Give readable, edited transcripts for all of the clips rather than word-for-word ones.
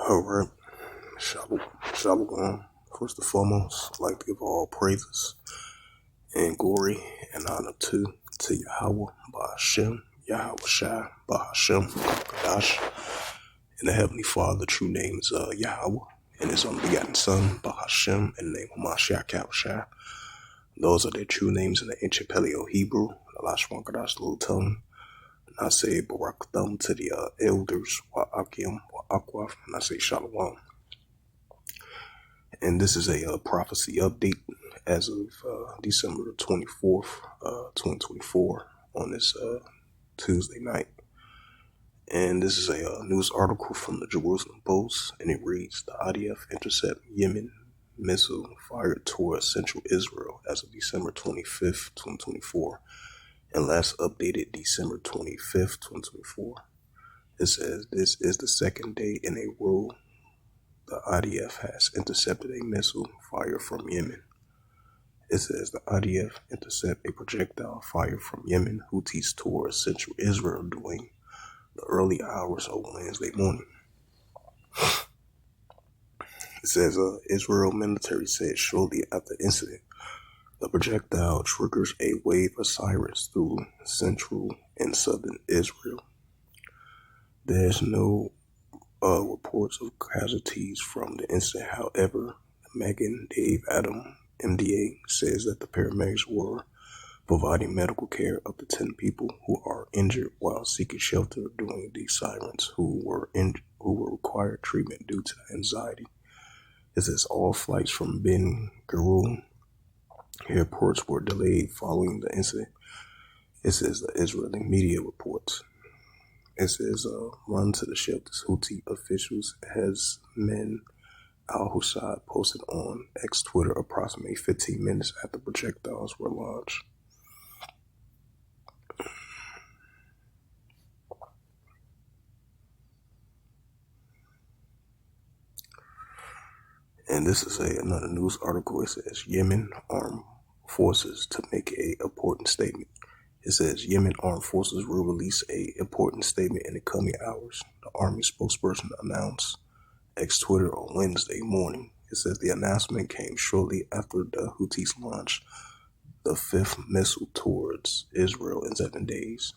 All right, Shalom. First and foremost, I'd like to give all praises and glory and honor to Yahweh, Bahashem, Yahweh Shai, Bahashem, Kadash, and the Heavenly Father. The true name is Yahweh, and His only begotten Son, Bahashem, and the name of Mashiach Yahushua. Those are their true names in the ancient Paleo Hebrew, the Lashwan Kadash, Little Tongue. And I say Barak Thumb to the elders, Wa'akim, Wa'akwaf, and I say Shalom. And this is a prophecy update as of December 24th, 2024 on this Tuesday night. And this is a news article from the Jerusalem Post, and it reads, the IDF intercept Yemen missile fired towards central Israel as of December 25th, 2024, and last updated December 25th, 2024. It says this is the second day in a row the IDF has intercepted a missile fire from Yemen. It says the IDF intercept a projectile fire from Yemen Houthis towards central Israel during the early hours of Wednesday morning. It says Israel military said shortly after the incident, the projectile triggers a wave of sirens through central and southern Israel. There's no reports of casualties from the incident. However, Megan Dave Adam, MDA, says that the paramedics were providing medical care up to 10 people who are injured while seeking shelter during these sirens who were required treatment due to anxiety. It says all flights from Ben Gurion airports were delayed following the incident. It says the Israeli media reports. It says, run to the shelters. Houthi officials has men al-Hussad posted on X Twitter approximately 15 minutes after projectiles were launched. And this is another news article. It says Yemen armed forces to make a important statement. It says Yemen armed forces will release a important statement in the coming hours. The army spokesperson announced X Twitter on Wednesday morning. It says the announcement came shortly after the Houthis launched the fifth missile towards Israel in 7 days.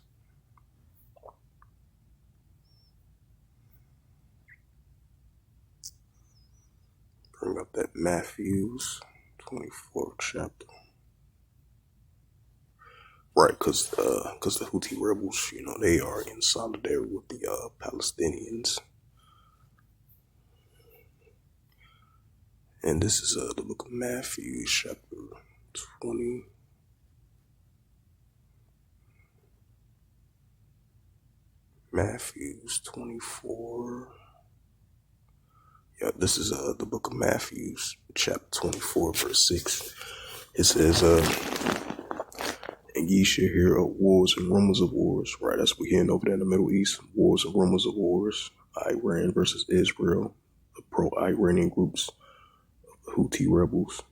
Bring up that Matthews 24th chapter. Right, because the Houthi rebels, they are in solidarity with the Palestinians. And this is the book of Matthew, chapter 20. Matthews 24. Yeah, this is the book of Matthew, chapter 24, verse 6. It says, and ye shall hear of wars and rumors of wars. Right, that's what we're hearing over there in the Middle East. Wars and rumors of wars. Iran versus Israel. The pro-Iranian groups, Houthi rebels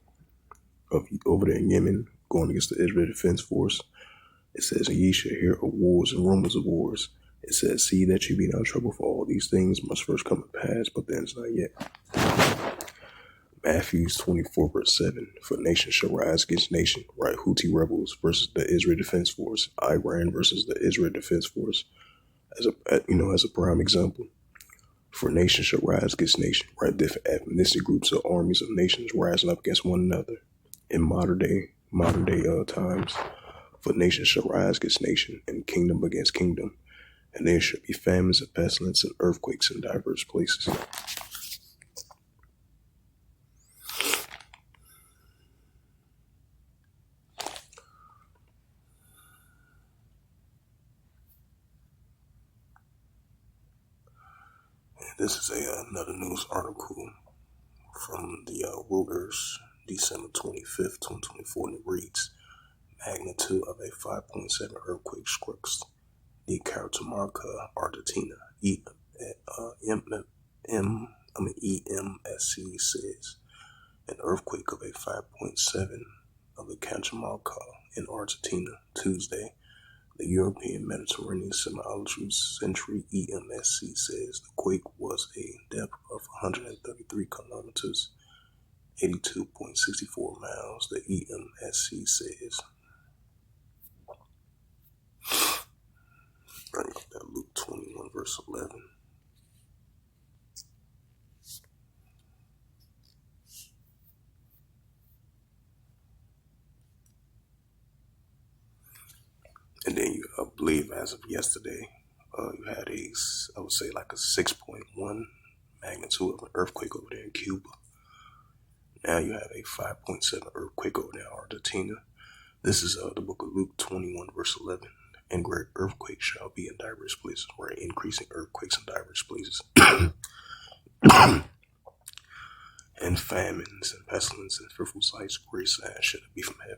over there in Yemen going against the Israel Defense Force. It says, and ye shall hear of wars and rumors of wars. It says, see that you be not troubled, for all these things must first come to pass, but then it's not yet. Matthews 24, verse 7. For nation shall rise against nation, right? Houthi rebels versus the Israel Defense Force. Iran versus the Israel Defense Force. As a prime example. For nation shall rise against nation, right? Different ethnicity groups or armies of nations rising up against one another. In modern day times, for nation shall rise against nation, and kingdom against kingdom. And there shall be famines and pestilence and earthquakes in diverse places. This is another news article from the Reuters, December 25th, 2024, and it reads, magnitude of a 5.7 earthquake strikes the Catamarca, Argentina. EMSC says an earthquake of a 5.7 of the Catamarca in Argentina Tuesday, The European Mediterranean Seismology Century EMSC says the quake was a depth of 133 kilometers, 82.64 miles, the EMSC says. Bring up that Luke 21, verse 11. And then you, I believe, as of yesterday, you had I would say like a 6.1 magnitude of an earthquake over there in Cuba. Now you have a 5.7 earthquake over there in Argentina. This is the book of Luke 21, verse 11. And great earthquakes shall be in diverse places, where increasing earthquakes in diverse places. And famines and pestilence and fearful sights, great signs should it be from heaven.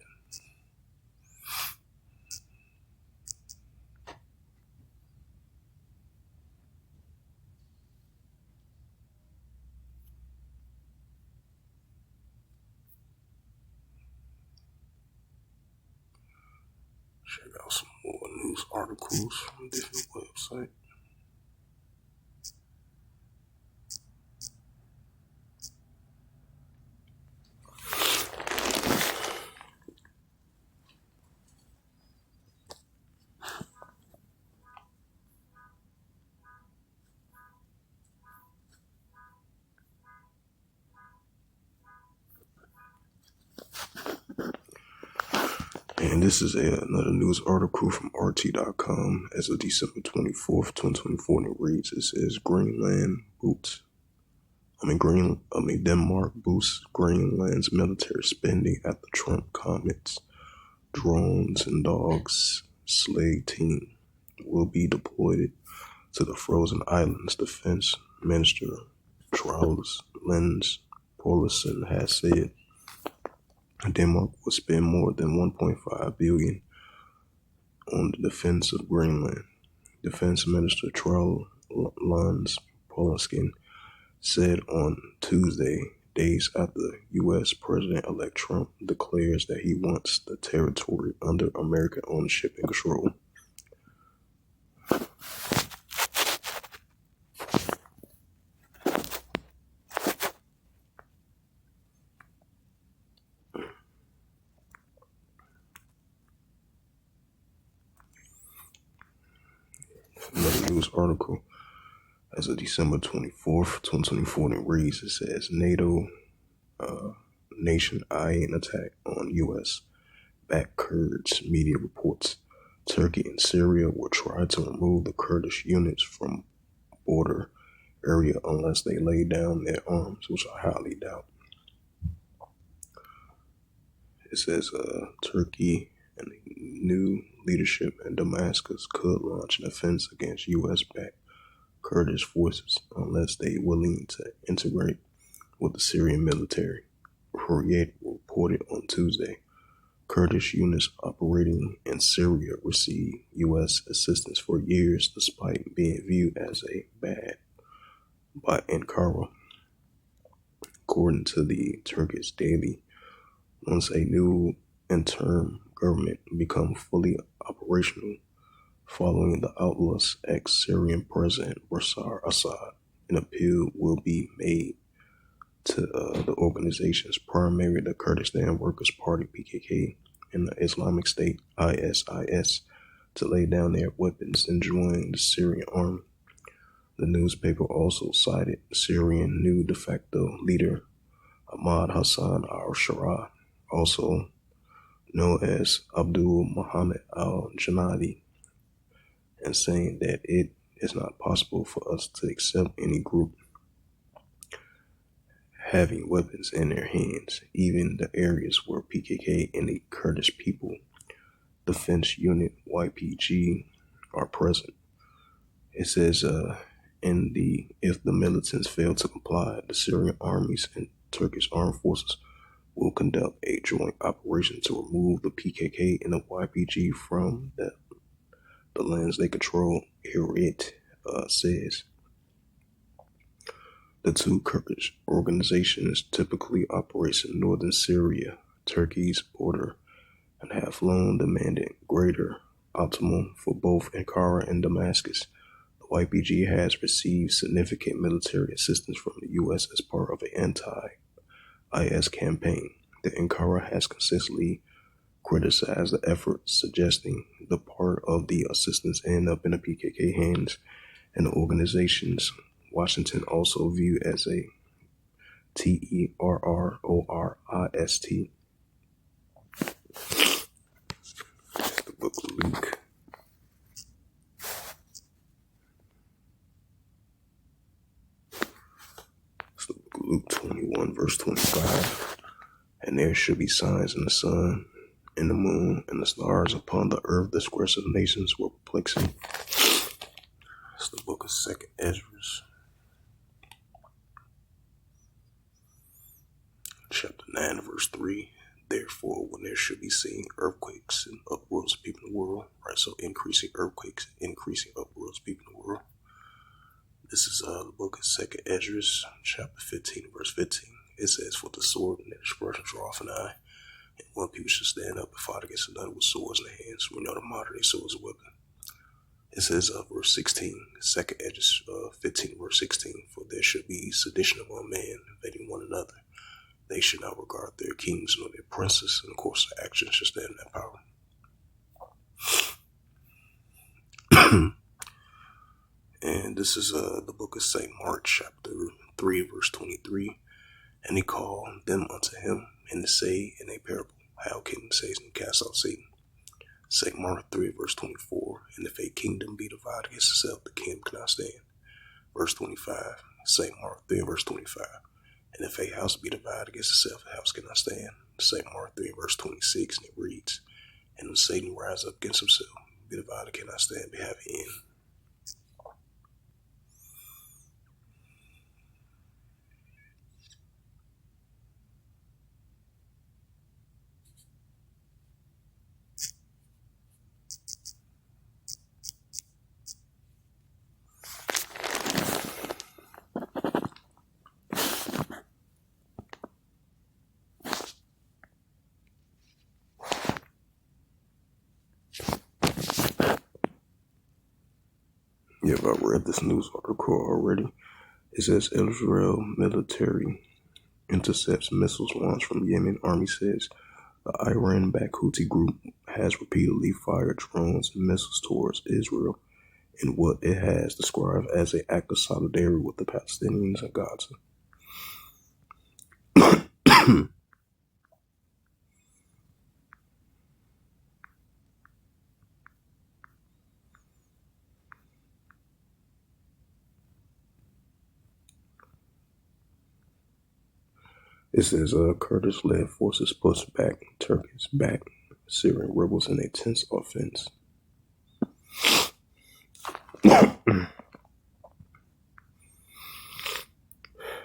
Check out some more news articles from different websites. And this is another news article from RT.com as of December 24th, 2024, and it reads, it says Denmark boosts Greenland's military spending after Trump comments. Drones and dogs sleigh team will be deployed to the frozen islands, Defense Minister Troels Lund Poulsen has said. Denmark will spend more than $1.5 billion on the defense of Greenland. Defense Minister Troels Lund Poulsen said on Tuesday, days after U.S. President-elect Trump declares that he wants the territory under American ownership and control. Another news article as of December 24th, 2024, and it reads, it says NATO nation eyeing attack on U.S. backed Kurds. Media reports Turkey and Syria will try to remove the Kurdish units from border area unless they lay down their arms, which I highly doubt. It says Turkey and new leadership in Damascus could launch an offense against U.S.-backed Kurdish forces unless they are willing to integrate with the Syrian military. Hurriyet reported on Tuesday Kurdish units operating in Syria received U.S. assistance for years despite being viewed as a bad by Ankara. According to the Turkish Daily, once a new interim government becomes fully operational following the outlaw's ex-Syrian President Bashar Assad, an appeal will be made to the organizations, primarily the Kurdistan Workers' Party PKK and the Islamic State ISIS, to lay down their weapons and join the Syrian army. The newspaper also cited Syrian new de facto leader Ahmad Hassan al-Shara, also known as Abdul Muhammad al-Janadi, and saying that it is not possible for us to accept any group having weapons in their hands, even the areas where PKK and the Kurdish People Defense Unit YPG are present. It says if the militants fail to comply, the Syrian armies and Turkish armed forces will conduct a joint operation to remove the PKK and the YPG from the lands they control, Hurriyet says. The two Kurdish organizations typically operate in northern Syria, Turkey's border, and have long demanded greater optimal for both Ankara and Damascus. The YPG has received significant military assistance from the U.S. as part of an anti-IS campaign. The Ankara has consistently criticized the effort, suggesting the part of the assistance end up in the PKK hands and the organizations Washington also viewed as a terrorist. The book of Luke. It's the book of Luke 21, verse 25. And there should be signs in the sun, in the moon, and the stars upon the earth. The disgrace of nations were perplexing. It's the book of 2nd Ezra, chapter 9, verse 3. Therefore, when there should be seen earthquakes and uproars of people in the world, right? So increasing earthquakes, increasing uproars of people in the world. This is the book of 2nd Ezra, chapter 15, verse 15. It says, for the sword and the expression draw off an eye, and one people should stand up and fight against another with swords in their hands. We know the modern swords are weapon. It says, verse 16, 2nd Ezra 15, verse 16, for there should be sedition among men, invading one another. They should not regard their kings nor their princes, and of course their actions should stand in that power. And this is the book of St. Mark, chapter 3, verse 23. And he called them unto him, and to say in a parable, how can Satan cast out Satan? St. Mark 3, verse 24. And if a kingdom be divided against itself, the kingdom cannot stand. Verse 25. St. Mark 3, verse 25. And if a house be divided against itself, the house cannot stand. St. Mark 3, verse 26, and it reads, and when Satan rise up against himself, be divided, cannot stand, be have an end. Yeah, I read this news article already. It says Israel military intercepts missiles launched from Yemen. Army says the Iran-backed Houthi group has repeatedly fired drones and missiles towards Israel in what it has described as an act of solidarity with the Palestinians in Gaza. It says Kurdish-led forces push back Turkish-backed Syrian rebels in a tense offense.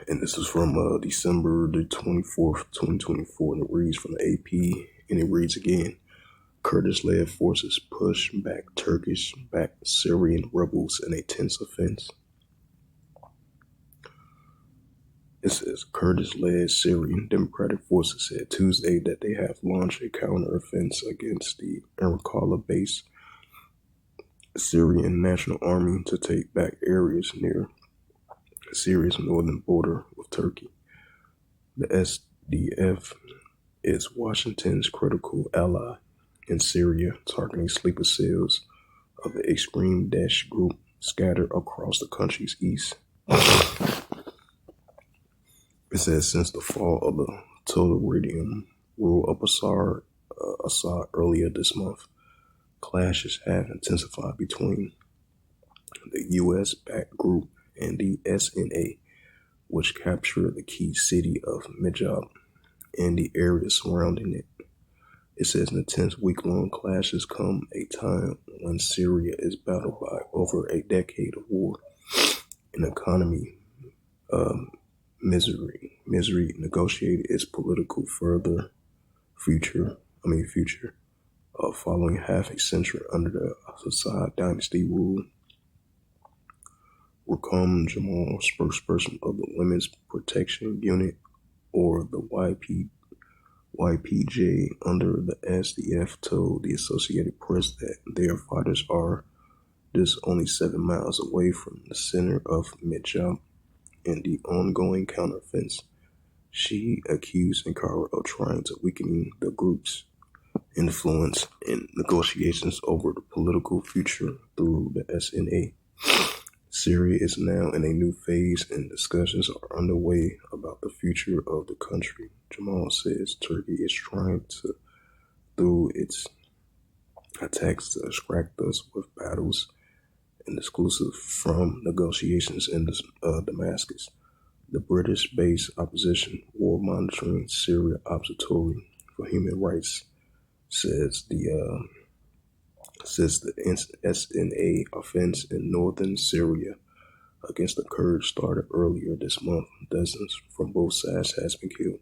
And this is from December the 24th, 2024, and it reads from the AP, and it reads again, Kurdish-led forces push back Turkish-backed Syrian rebels in a tense offense. It says Kurdish-led Syrian Democratic Forces said Tuesday that they have launched a counter-offense against the Ankara-based Syrian National Army to take back areas near Syria's northern border with Turkey. The SDF is Washington's critical ally in Syria, targeting sleeper cells of the extreme Daesh group scattered across the country's east. It says since the fall of the totalitarian rule of Assad earlier this month, clashes have intensified between the U.S.-backed group and the SNA, which captured the key city of Najaf and the area surrounding it. It says an intense week-long clashes come a time when Syria is battled by over a decade of war, an economy misery negotiated its political future following half a century under the Assad dynasty rule. Rakom Jamal, spokesperson of the Women's Protection Unit, or the YPJ under the SDF told the Associated Press that their fighters are just only 7 miles away from the center of Medjab in the ongoing counteroffensive. She accused Ankara of trying to weaken the group's influence in negotiations over the political future through the SNA. Syria is now in a new phase and discussions are underway about the future of the country. Jamal says Turkey is trying to, through its attacks, to distract us with battles and exclusive from negotiations in Damascus. The British-based opposition war monitoring Syria Observatory for Human Rights says the SNA offense in northern Syria against the Kurds started earlier this month. Dozens from both sides has been killed.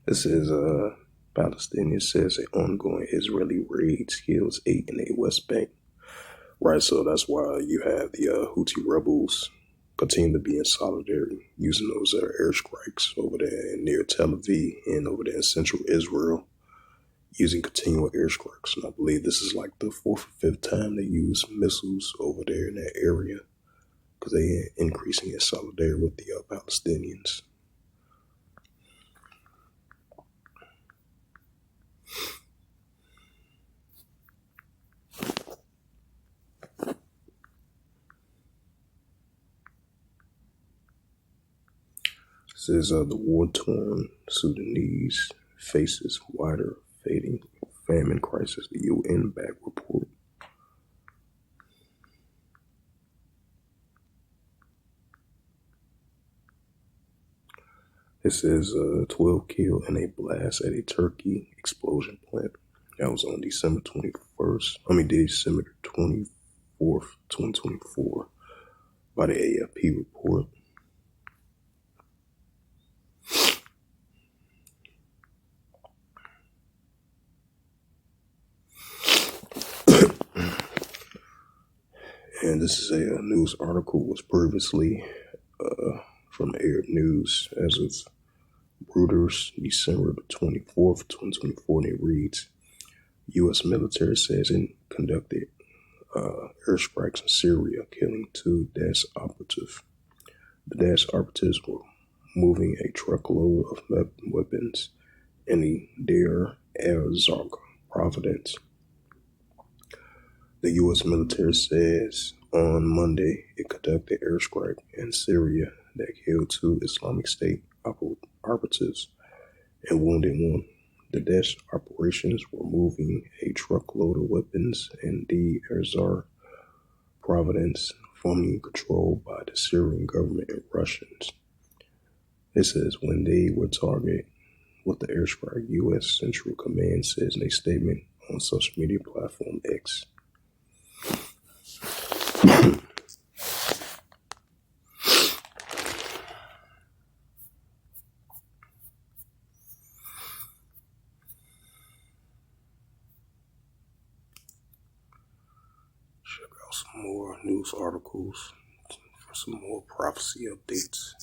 This is Palestinian says an ongoing Israeli raid kills 8 in a West Bank. Right, so that's why you have the Houthi rebels continue to be in solidarity, using those airstrikes over there near Tel Aviv and over there in central Israel, using continual airstrikes. And I believe this is like the 4th or 5th time they use missiles over there in that area because they are increasing in solidarity with the Palestinians. Says the war-torn Sudanese faces wider fading famine crisis, the UN-backed report. It says 12 killed in a blast at a Turkey explosion plant. That was on December 24th, December 24th, 2024, by the AFP report. And this is a news article was previously from Arab News as of Reuters, December 24th, 2024, and it reads, U.S. military says it conducted airstrikes in Syria, killing 2 Daesh operatives. The Daesh operatives were moving a truckload of weapons in the Deir ez-Zor province. The U.S. military says on Monday it conducted airstrike in Syria that killed 2 Islamic State operatives and wounded 1. The Daesh operations were moving a truckload of weapons in Deir ez-Zor province, formerly controlled by the Syrian government and Russians. It says when they were targeted with the airstrike, U.S. Central Command says in a statement on social media platform X. Check out some more news articles for some more prophecy updates.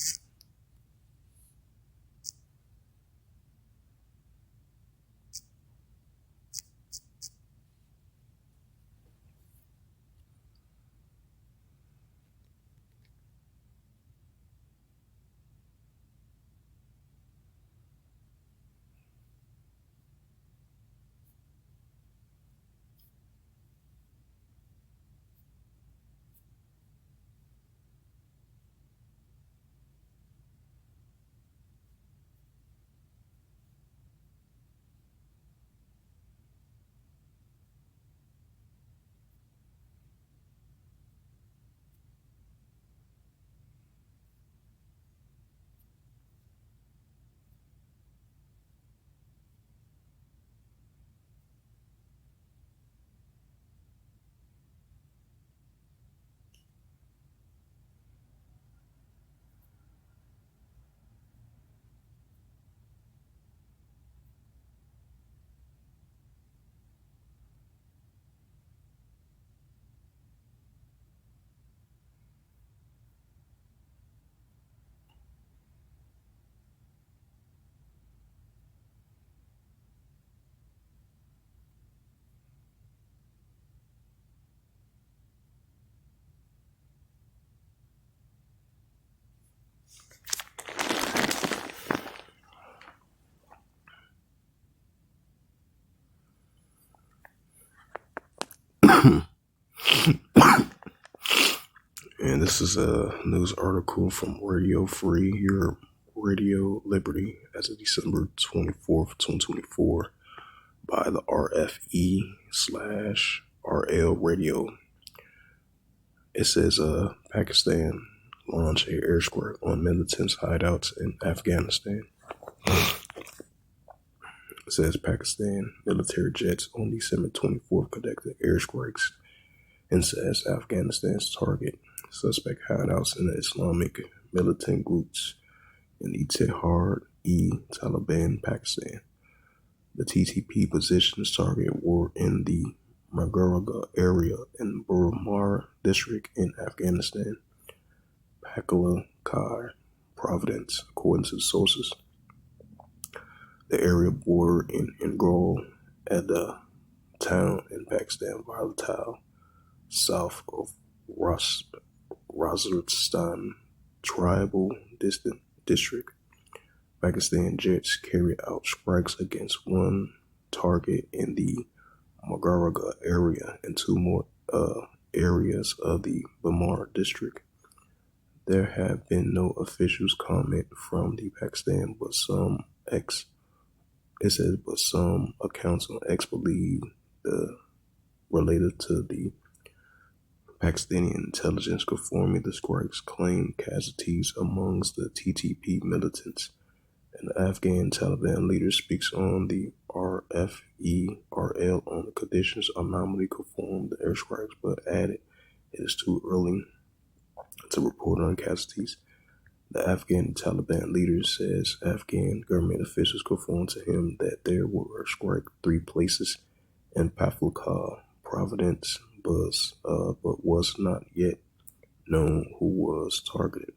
This is a news article from Radio Free Europe, Radio Liberty, as of December 24th, 2024, by the RFE/RL Radio. It says Pakistan launched an airstrike on militant hideouts in Afghanistan. It says Pakistan military jets on December 24th conducted airstrikes inside Afghanistan's target suspect hideouts in the Islamic militant groups in the Tehran-e-Taliban, Pakistan. The TTP positions target were in the Magharaga area in Burmar district in Afghanistan, Pakalakai province, according to the sources. The area bordered in Angol at the town in Pakistan, Volatile, south of Waziristan tribal district. Pakistan jets carried out strikes against one target in the Magharaga area and two more areas of the Bamar district. There have been no official comment from the Pakistan, but some accounts on X believe related to the Pakistani intelligence confirming the strikes claimed casualties amongst the TTP militants. And the Afghan Taliban leader speaks on the RFE/RL on the conditions anomaly confirmed the airstrikes, but added it is too early to report on casualties. The Afghan Taliban leader says Afghan government officials confirmed to him that there were strikes 3 places in Pakalakai province, but was not yet known who was targeted.